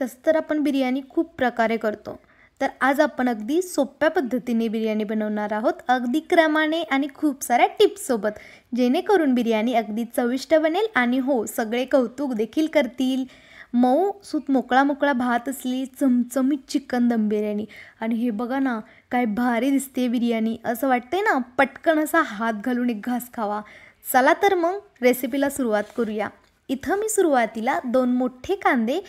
तसं तर आपण बिर्याणी खूप प्रकारे करतो. तर आज आपण अगदी सोप्या पद्धतीने बिर्याणी बनवणार आहोत, अगदी क्रमाने आणि खूप साऱ्या टिप्ससोबत, जेणेकरून बिर्याणी अगदी चविष्ट बनेल आणि हो, सगळे कौतुक देखील करतील. मऊ सूत मोकळा मोकळा भात असली चमचमीत चिकन दम बिर्याणी आणि हे बघा ना, काय भारी दिसते बिर्याणी. असं वाटतंय ना, पटकन असा हात घालून एक घास खावा. चला तर मग रेसिपीला सुरुवात करूया. इथं मी सुरुवातीला 2 मोठे कांदे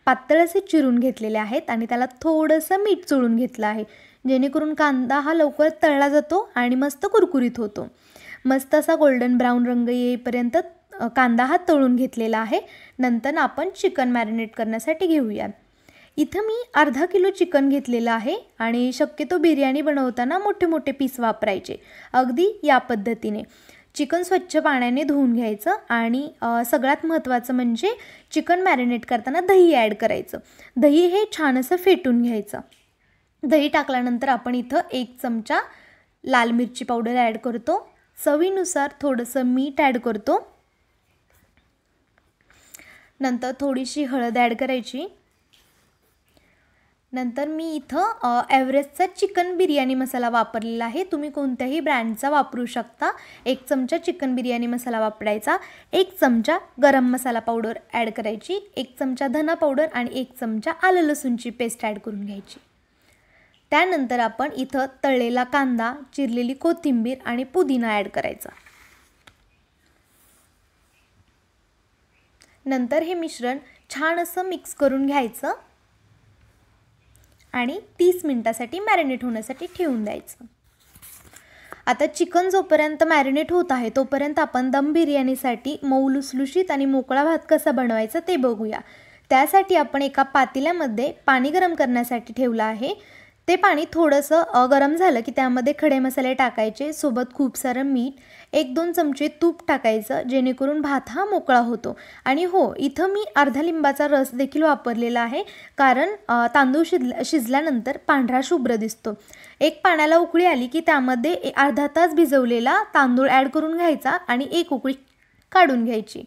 पातळ असे चिरून घेतलेले आहेत आणि त्याला थोडंसं मीठ चोळून घेतलं आहे, जेणेकरून कांदा हा लवकर तळला जातो आणि मस्त कुरकुरीत होतो. मस्त असा गोल्डन ब्राऊन रंग येईपर्यंत कांदा हा तळून घेतलेला आहे. नंतर आपण चिकन मॅरिनेट करण्यासाठी घेऊया. इथं मी अर्धा किलो चिकन घेतलेलं आहे आणि शक्यतो बिर्याणी बनवताना मोठे मोठे पीस वापरायचे. अगदी या पद्धतीने चिकन स्वच्छ पाण्याने धुवून घ्यायचं आणि सगळ्यात महत्त्वाचं म्हणजे चिकन मॅरिनेट करताना दही ॲड करायचं. दही हे छान असं फेटून घ्यायचं. दही टाकल्यानंतर आपण इथं 1 चमचा लाल मिरची पावडर ॲड करतो. चवीनुसार थोडंसं मीठ ॲड करतो. नंतर थोडीशी हळद ॲड करायची. नंतर मी इथं एव्हरेस्टचा चिकन बिर्याणी मसाला वापरलेला आहे. तुम्ही कोणत्याही ब्रँडचा वापरू शकता. 1 चमचा चिकन बिर्याणी मसाला वापरायचा. 1 चमचा गरम मसाला पावडर ॲड करायची. 1 चमचा धना पावडर आणि 1 चमचा आलं लसूणची पेस्ट ॲड करून घ्यायची. त्यानंतर आपण इथं तळलेला कांदा, चिरलेली कोथिंबीर आणि पुदिना ॲड करायचा. नंतर हे मिश्रण छान असं मिक्स करून घ्यायचं आणि 30 मिनिटासाठी मॅरिनेट होण्यासाठी ठेवून द्यायचं. आता चिकन जोपर्यंत मॅरिनेट होत आहे तोपर्यंत आपण दम बिर्याणीसाठी मऊ लुसलुशीत आणि मोकळा भात कसा बनवायचा ते बघूया. त्यासाठी आपण एका पातेल्यामध्ये पाणी गरम करण्यासाठी ठेवलं आहे. ते पाणी थोडंसं गरम झालं की त्यामध्ये खडे मसाले टाकायचे, सोबत खूप सारं मीठ, 1-2 चमचे तूप टाकायचं, जेणेकरून भात हा मोकळा होतो. आणि हो, इथं मी अर्धा लिंबाचा रस देखील वापरलेला आहे, कारण तांदूळ शिजल्यानंतर पांढरा शुभ्र दिसतो. एक पाण्याला उकळी आली की त्यामध्ये अर्धा तास भिजवलेला तांदूळ ॲड करून घ्यायचा आणि 1 उकळी काढून घ्यायची.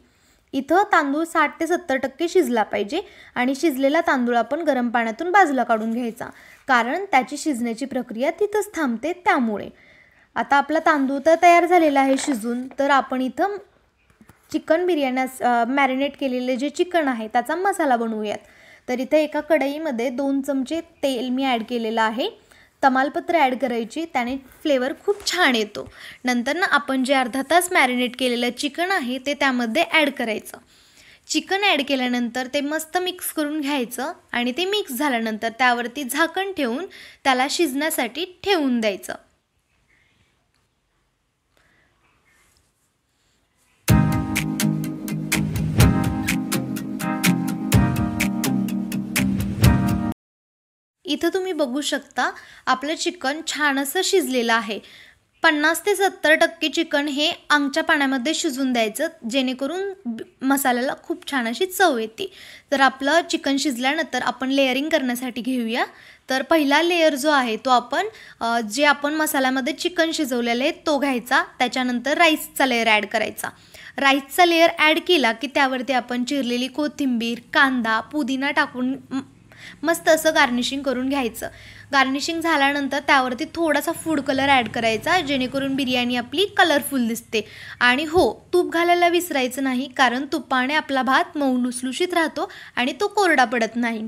इथं तांदूळ 60 ते 70% शिजला पाहिजे आणि शिजलेला तांदूळ आपण गरम पाण्यातून बाजूला काढून घ्यायचा, कारण त्याची शिजण्याची प्रक्रिया तिथंच थांबते. त्यामुळे आता आपला तांदूळ तर तयार झालेला आहे शिजून. तर आपण इथं चिकन बिर्याणी मॅरिनेट केलेले जे चिकन आहे त्याचा मसाला बनवूयात. तर इथं एका कढईमध्ये 2 चमचे तेल मी ॲड केलेलं आहे. तमालपत्र ॲड करायची, त्याने फ्लेवर खूप छान येतो. नंतर ना आपण जे अर्धा तास मॅरिनेट केलेलं चिकन आहे ते त्यामध्ये ॲड करायचं. चिकन ॲड केल्यानंतर ते मस्त मिक्स करून घ्यायचं आणि ते मिक्स झाल्यानंतर त्यावरती झाकण ठेवून त्याला शिजण्यासाठी ठेवून द्यायचं. इथं तुम्ही बघू शकता आपलं चिकन छान असं शिजलेलं आहे. 50 ते 70% चिकन हे अंगच्या पाण्यामध्ये शिजून द्यायचं, जेणेकरून मसाल्याला खूप छान अशी चव येते. तर आपलं चिकन शिजल्यानंतर आपण लेअरिंग करण्यासाठी घेऊया. तर पहिला लेअर जो आहे तो आपण जे आपण मसाल्यामध्ये चिकन शिजवलेलं आहे तो घ्यायचा. त्याच्यानंतर राईसचा लेअर ॲड करायचा. राईसचा लेअर ॲड केला की त्यावरती आपण चिरलेली कोथिंबीर, कांदा, पुदिना टाकून मस्त असं गार्निशिंग करून घ्यायचं. गार्निशिंग झाल्यानंतर त्यावरती थोडासा फूड कलर ॲड करायचा, जेणेकरून बिर्याणी आपली कलरफुल दिसते. आणि हो, तूप घालायला विसरायचं नाही, कारण तुपाने आपला भात मऊ लुसलुशीत राहतो आणि तो कोरडा पडत नाही.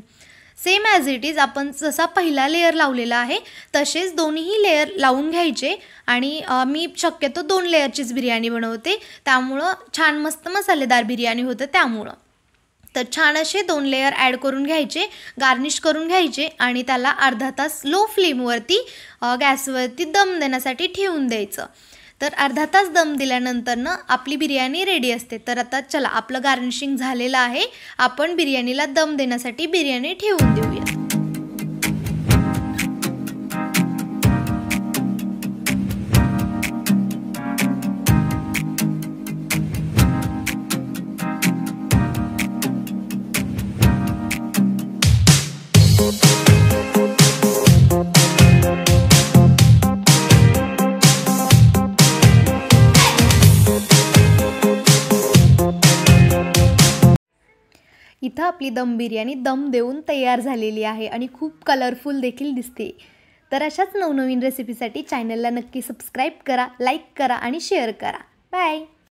सेम ॲज इट इज आपण जसा पहिला लेअर लावलेला आहे तसेच दोन्ही लेअर लावून घ्यायचे. आणि मी शक्यतो 2 लेअरचीच बिर्याणी बनवते, त्यामुळं छान मस्त मसालेदार बिर्याणी होतं. त्यामुळं तर छान असे 2 लेअर ॲड करून घ्यायचे, गार्निश करून घ्यायचे आणि त्याला अर्धा तास लो फ्लेमवरती गॅसवरती दम देण्यासाठी ठेवून द्यायचं. तर अर्धा तास दम दिल्यानंतर ना आपली बिर्याणी रेडी असते. तर आता चला, आपलं गार्निशिंग झालेलं आहे. आपण बिर्याणीला दम देण्यासाठी बिर्याणी ठेवून देऊया. इथं इथं आपली दम बिर्याणी दम देऊन तयार झालेली आहे आणि खूप कलरफुल देखील दिसते. तर अशाच नवनवीन रेसिपीसाठी चॅनलला नक्की सबस्क्राईब करा, लाईक करा आणि शेअर करा. बाय.